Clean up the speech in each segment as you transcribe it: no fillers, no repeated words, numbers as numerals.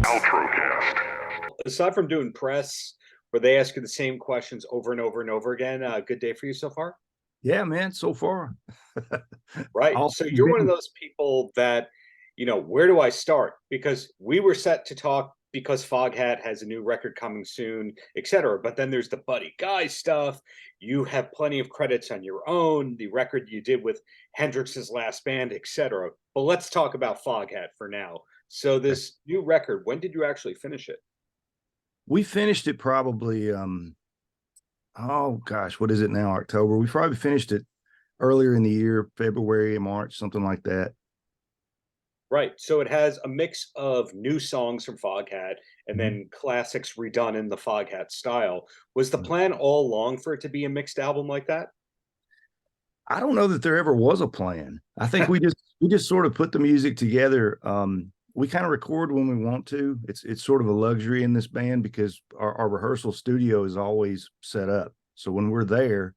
Paltrocast. Aside from doing press, where they ask you the same questions over and over and over again, good day for you so far? Yeah, man, so far. Right. All So things you're one of being, those people that, where do I start? Because we were set to talk because Foghat has a new record coming soon, etc. But then there's the Buddy Guy stuff. You have plenty of credits on your own, the record you did with Hendrix's last band, etc. But let's talk about Foghat for now. So this new record, when did you actually finish it? we finished it probably oh gosh, what is it now? October. We probably finished it earlier in the year, February, March, something like that. Right. So it has a mix of new songs from Foghat and Mhm. then classics redone in the Foghat style. Was the plan all along for it to be a mixed album like that? I don't know that there ever was a plan. I think we just sort of put the music together. We kind of record when we want to. It's sort of a luxury in this band because our rehearsal studio is always set up. So when we're there,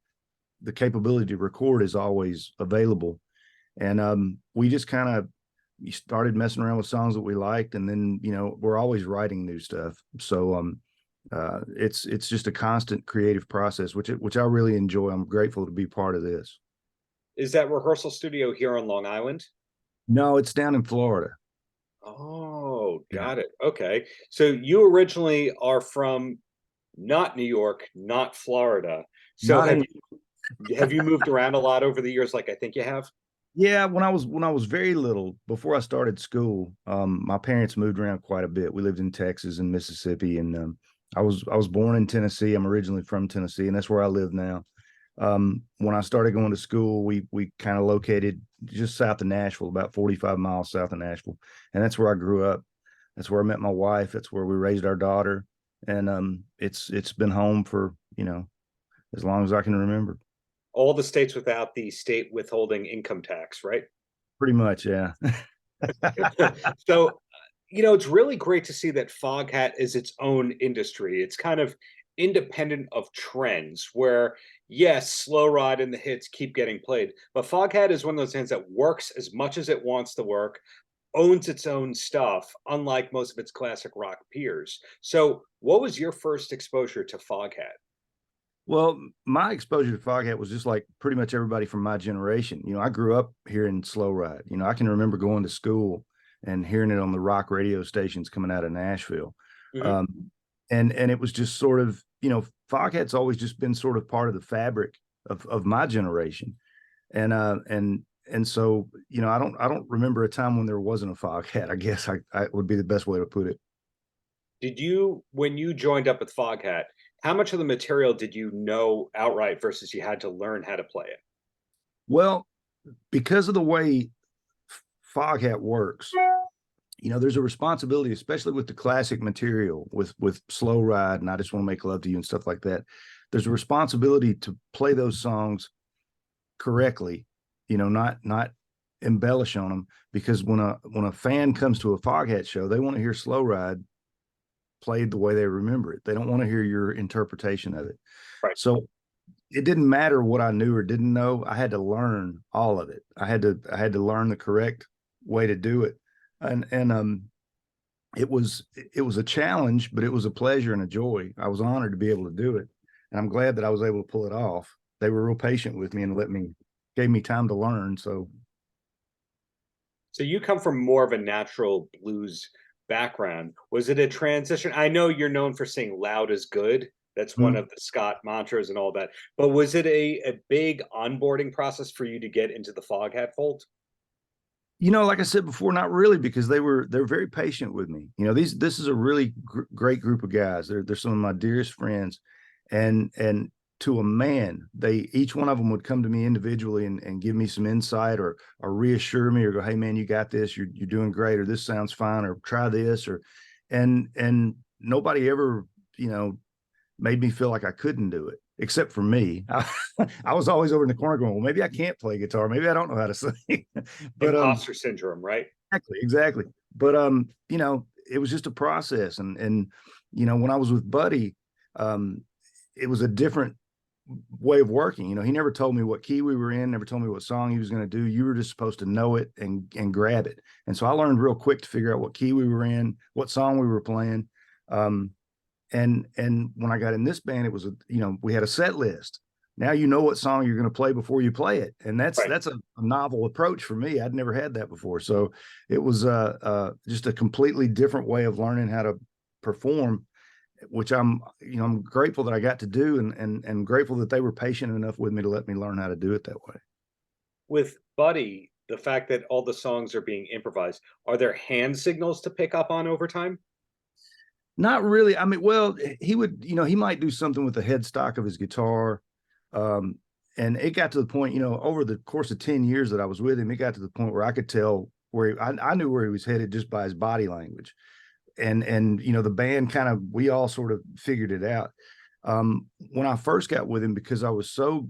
the capability to record is always available. And we just kind of started messing around with songs that we liked, and then we're always writing new stuff. So it's just a constant creative process, which I really enjoy. I'm grateful to be part of this. Is that rehearsal studio here on Long Island? No, it's down in Florida. Oh, Yeah, got it. Okay. So you originally are from not New York, not Florida. So not any. have you moved around a lot over the years like I think you have? Yeah, when I was very little, before I started school, my parents moved around quite a bit. We lived in Texas and Mississippi, and I was born in Tennessee. I'm originally from Tennessee, and that's where I live now. When I started going to school, we kind of located just south of Nashville, about 45 miles south of Nashville, and that's where I grew up. That's where I met my wife. That's where we raised our daughter, and it's been home for as long as I can remember. All the states without the state withholding income tax, right? Pretty much, yeah. So, it's really great to see that Foghat is its own industry. It's kind of independent of trends where, yes, Slow Ride and the hits keep getting played, but Foghat is one of those bands that works as much as it wants to work, owns its own stuff, unlike most of its classic rock peers. So, what was your first exposure to Foghat? Well, my exposure to Foghat was just like pretty much everybody from my generation. I grew up hearing Slow Ride. I can remember going to school and hearing it on the rock radio stations coming out of Nashville. Mhm. Um, and it was just sort of, Foghat's always just been sort of part of the fabric of my generation. And so, I don't remember a time when there wasn't a Foghat. I guess I would be the best way to put it. Did you, when you joined up with Foghat, how much of the material did you know outright versus you had to learn how to play it? Well, because of the way Foghat works, there's a responsibility, especially with the classic material, with Slow Ride and I Just Want to Make Love to You and stuff like that. There's a responsibility to play those songs correctly, not embellish on them, because when a fan comes to a Foghat show, they want to hear Slow Ride played the way they remember it. They don't want to hear your interpretation of it. Right. So it didn't matter what I knew or didn't know. I had to learn all of it. I had to learn the correct way to do it. And it was a challenge, but it was a pleasure and a joy. I was honored to be able to do it. And I'm glad that I was able to pull it off. They were real patient with me and gave me time to learn. So So you come from more of a natural blues background. Was it a transition? I know you're known for saying loud is good. That's one mm, of the Scott mantras and all that. But was it a big onboarding process for you to get into the Foghat fold? like I said before, not really, because they're very patient with me. This is a really great group of guys. They're some of my dearest friends, and to a man, they each one of them would come to me individually and give me some insight or reassure me or go, hey man, you got this. You're doing great, or this sounds fine, or try this, and nobody ever made me feel like I couldn't do it, except for me. I was always over in the corner going, well, maybe I can't play guitar. Maybe I don't know how to sing. But Imposter syndrome, right? exactly. But it was just a process. And when I was with Buddy, it was a different way of working. You know, he never told me what key we were in, never told me what song he was going to do. You were just supposed to know it and grab it. And so I learned real quick to figure out what key we were in, what song we were playing. And when I got in this band, it was we had a set list. Now you know what song you're going to play before you play it, and that's a novel approach for me. I'd never had that before, so it was just a completely different way of learning how to perform, which I'm grateful that I got to do, and grateful that they were patient enough with me to let me learn how to do it that way. With Buddy, the fact that all the songs are being improvised, are there hand signals to pick up on over time? Not really. I mean, well, he would, he might do something with the headstock of his guitar. And it got to the point, over the course of 10 years that I was with him, it got to the point where I could tell I knew where he was headed just by his body language. And the band we all sort of figured it out. When I first got with him, because I was so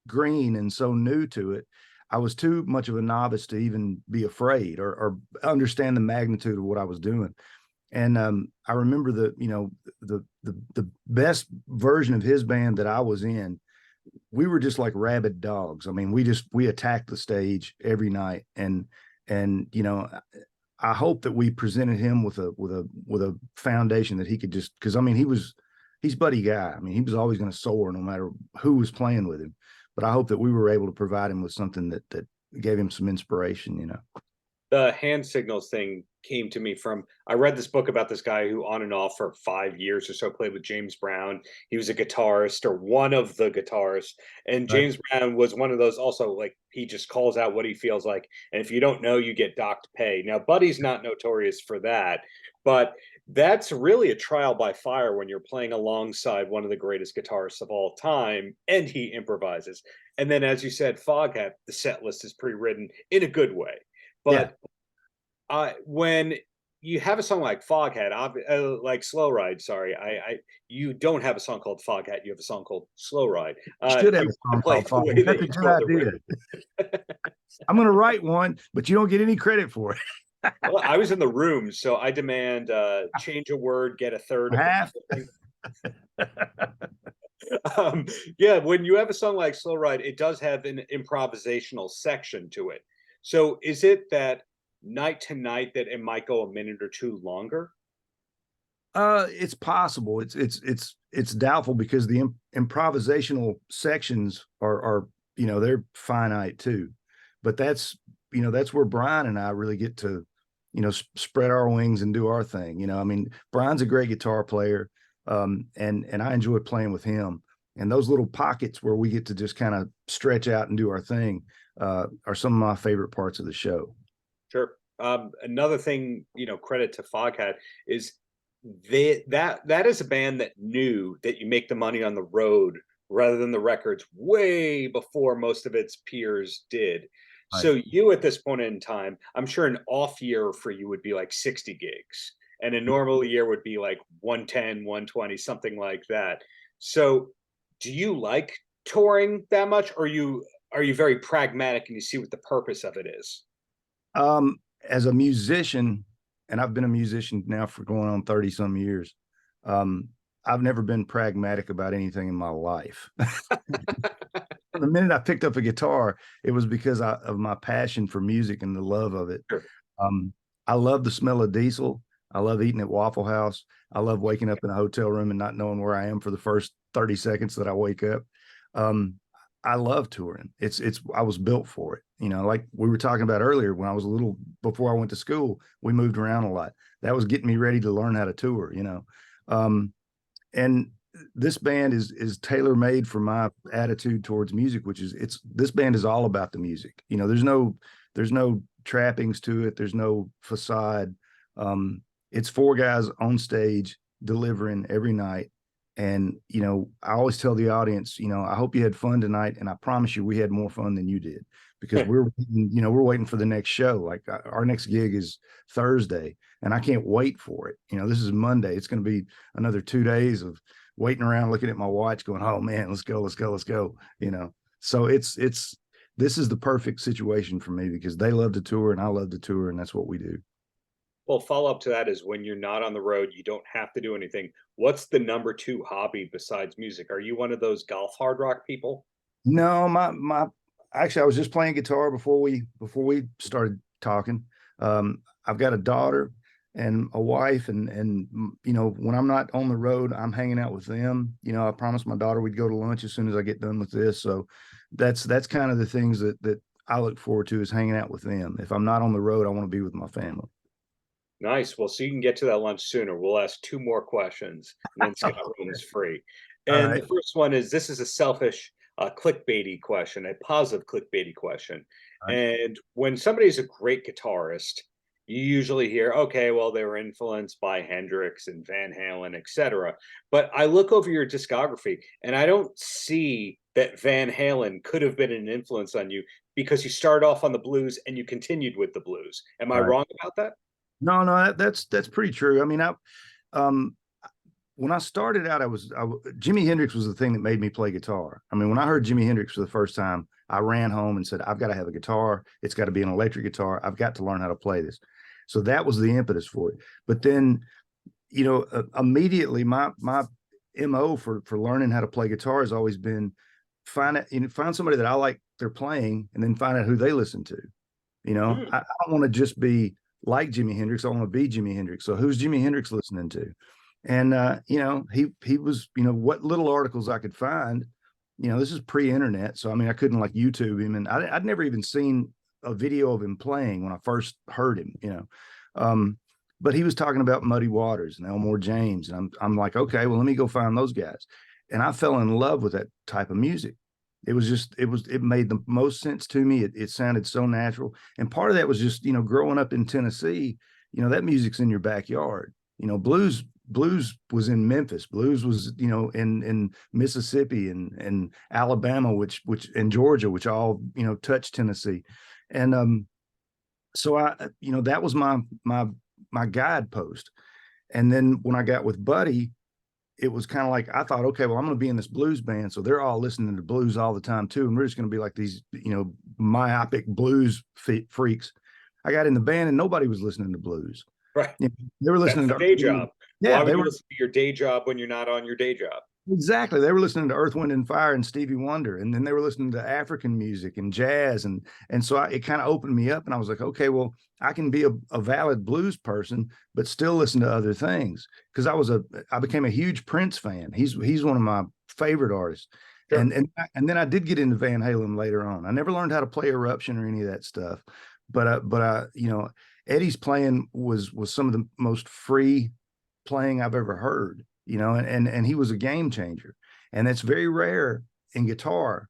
green and so new to it, I was too much of a novice to even be afraid or understand the magnitude of what I was doing. And I remember the best version of his band that I was in, we were just like rabid dogs. I mean, we attacked the stage every night, and I hope that we presented him with a foundation that he could just, because I mean he's Buddy Guy. I mean, he was always going to soar no matter who was playing with him. But I hope that we were able to provide him with something that gave him some inspiration. The hand signals thing came to me from, I read this book about this guy who on and off for 5 years or so played with James Brown. He was a guitarist, or one of the guitarists, and Right. James Brown was one of those also, like, he just calls out what he feels like, and if you don't know, you get docked pay. Now Buddy's not notorious for that, but that's really a trial by fire when you're playing alongside one of the greatest guitarists of all time and he improvises. And then, as you said, Foghat, the set list is pre-written in a good way. Yeah. But when you have a song like Foghat, like Slow Ride, sorry, you don't have a song called Foghat. You have a song called Slow Ride. Should have You a song play called the way Foghat. that That's a you good told idea. the I'm going to write one, but you don't get any credit for it. Well, I was in the room, so I demand change a word, get a third of Half. yeah, when you have a song like Slow Ride, it does have an improvisational section to it. So is it that night to night that it might go a minute or two longer? It's possible. It's doubtful because the improvisational sections are they're finite too. But that's where Brian and I really get to spread our wings and do our thing. I mean, Brian's a great guitar player, and I enjoy playing with him. And those little pockets where we get to just kind of stretch out and do our thing are some of my favorite parts of the show. Sure. Another thing, credit to Foghat is that is a band that knew that you make the money on the road rather than the records way before most of its peers did. Right. So you, at this point in time, I'm sure an off year for you would be like 60 gigs, and a normal year would be like 110, 120, something like that. So do you like touring that much, or are you very pragmatic and you see what the purpose of it is? As a musician, and I've been a musician now for going on 30 some years, I've never been pragmatic about anything in my life. The minute I picked up a guitar, it was because of my passion for music and the love of it. Sure. I love the smell of diesel. I love eating at Waffle House. I love waking up in a hotel room and not knowing where I am for the first 30 seconds that I wake up. I love touring. I was built for it. Like we were talking about earlier, when I was before I went to school, we moved around a lot. That was getting me ready to learn how to tour, and this band is tailor-made for my attitude towards music, which is this band is all about the music. There's no trappings to it. There's no facade. It's four guys on stage delivering every night. And, I always tell the audience, I hope you had fun tonight. And I promise you, we had more fun than you did, because we're waiting for the next show. Like our next gig is Thursday, and I can't wait for it. This is Monday. It's going to be another 2 days of waiting around, looking at my watch going, oh man, let's go. So this is the perfect situation for me, because they love to tour and I love to tour, and that's what we do. Well, follow up to that is when you're not on the road, you don't have to do anything. What's the number two hobby besides music? Are you one of those golf hard rock people? No, my actually I was just playing guitar before we started talking. I've got a daughter and a wife, and you know, when I'm not on the road, I'm hanging out with them. You know, I promised my daughter we'd go to lunch as soon as I get done with this. So that's kind of the things that I look forward to, is hanging out with them. If I'm not on the road, I want to be with my family. Nice. Well, so you can get to that lunch sooner. We'll ask two more questions, and then Scott room's free. All And right. the first one is this is a selfish, clickbaity question, a positive clickbaity question. All right. And when somebody's a great guitarist, you usually hear, okay, well, they were influenced by Hendrix and Van Halen, etc. But I look over your discography and I don't see that Van Halen could have been an influence on you because you started off on the blues and you continued with the blues. Am I All right. wrong about that? No, no, that's pretty true. I mean, um when I started out, Jimi Hendrix was the thing that made me play guitar. I mean, when I heard Jimi Hendrix for the first time, I ran home and said, I've got to have a guitar. It's got to be an electric guitar. I've got to learn how to play this. So that was the impetus for it. But then, you know, immediately my MO for learning how to play guitar has always been find somebody that I like they're playing, and then find out who they listen to. You know, Mm. I don't want to just be like Jimi Hendrix. I want to be Jimi Hendrix. So who's Jimi Hendrix listening to? And you know, he was, you know, what little articles I could find. You know, this is pre-internet, so I mean, I couldn't like YouTube him, and I'd never even seen a video of him playing when I first heard him. You know, um, but he was talking about Muddy Waters and Elmore James, and I'm like, okay, well, let me go find those guys, and I fell in love with that type of music. It made the most sense to me. It sounded so natural, and part of that was just, you know, growing up in Tennessee. You know, that music's in your backyard. You know, blues was in Memphis. Blues was, you know, in Mississippi and Alabama, which and Georgia, which all, you know, touched Tennessee. And so you know, that was my guidepost. And then when I got with Buddy, it was kind of like, I thought, okay, well, I'm going to be in this blues band, so they're all listening to blues all the time too, and we're just going to be like these, you know, myopic blues freaks. I got in the band and nobody was listening to blues. Right. You know, they were That's listening the to, day job. Why yeah, would they you were. listen to your day job when you're not on your day job? Exactly. They were listening to Earth, Wind, and Fire and Stevie Wonder, and then they were listening to African music and jazz, and so it kind of opened me up, and I was like, okay, well, I can be a valid blues person, but still listen to other things, because I became a huge Prince fan. He's one of my favorite artists, Sure. and then I did get into Van Halen later on. I never learned how to play Eruption or any of that stuff, but I, you know, Eddie's playing was some of the most free playing I've ever heard, you know, and he was a game changer. And it's very rare in guitar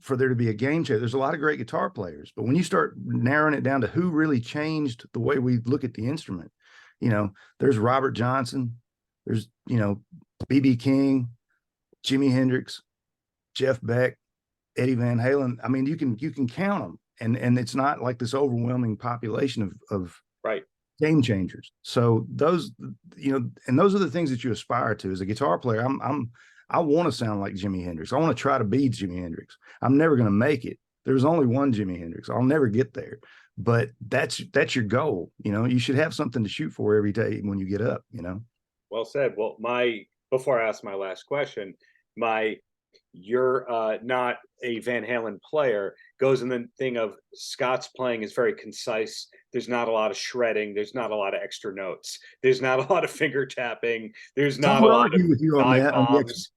for there to be a game changer. There's a lot of great guitar players, but when you start narrowing it down to who really changed the way we look at the instrument, you know, there's Robert Johnson, there's, you know, BB King, Jimi Hendrix, Jeff Beck, Eddie Van Halen. I mean, you can count them, and it's not like this overwhelming population of Right. game changers. So those, you know, and those are the things that you aspire to as a guitar player. I want to sound like Jimi Hendrix. I want to try to be Jimi Hendrix. I'm never going to make it. There's only one Jimi Hendrix. I'll never get there. But that's your goal. You know, you should have something to shoot for every day when you get up, you know. Well said. Well, my before I ask my last question, my you're not a Van Halen player goes in the thing of Scott's playing is very concise. There's not a lot of shredding. There's not a lot of extra notes. There's not a lot of finger tapping. There's Some not a would lot of argue with you on dive that, on the bombs.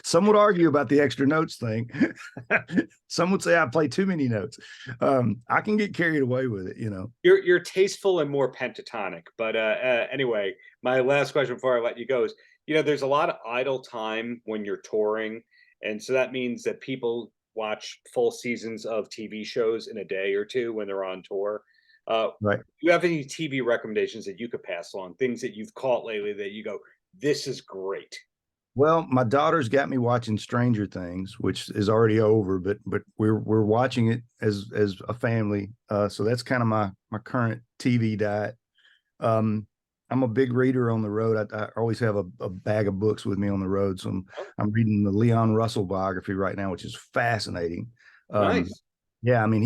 some would argue about the extra notes thing. Some would say I play too many notes. I can get carried away with it, you know. You're tasteful and more pentatonic. But anyway, my last question before I let you go is, you know, there's a lot of idle time when you're touring, and so that means that people watch full seasons of TV shows in a day or two when they're on tour. Right. Do you have any TV recommendations that you could pass along? Things that you've caught lately that you go, this is great. Well, my daughter's got me watching Stranger Things, which is already over, but we're watching it as a family. So that's kind of my current TV diet. I'm a big reader on the road. I always have a bag of books with me on the road. So Oh, I'm reading the Leon Russell biography right now, which is fascinating. Um, nice. Yeah, I mean,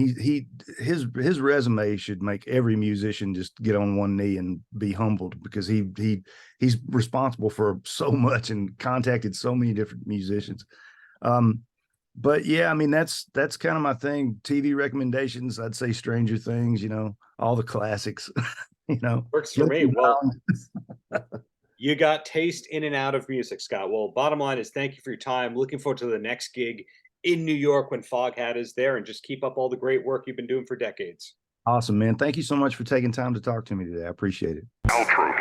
his resume should make every musician just get on one knee and be humbled, because he's responsible for so much and contacted so many different musicians. Um, but yeah, I mean, that's kind of my thing. TV recommendations, I'd say Stranger Things, all the classics, Works for me. Guilty Well, Bound. you got taste in and out of music, Scott. Well, bottom line is thank you for your time. Looking forward to the next gig in New York when Foghat is there, and just keep up all the great work you've been doing for decades. Awesome, man. Thank you so much for taking time to talk to me today. I appreciate it. Paltrow.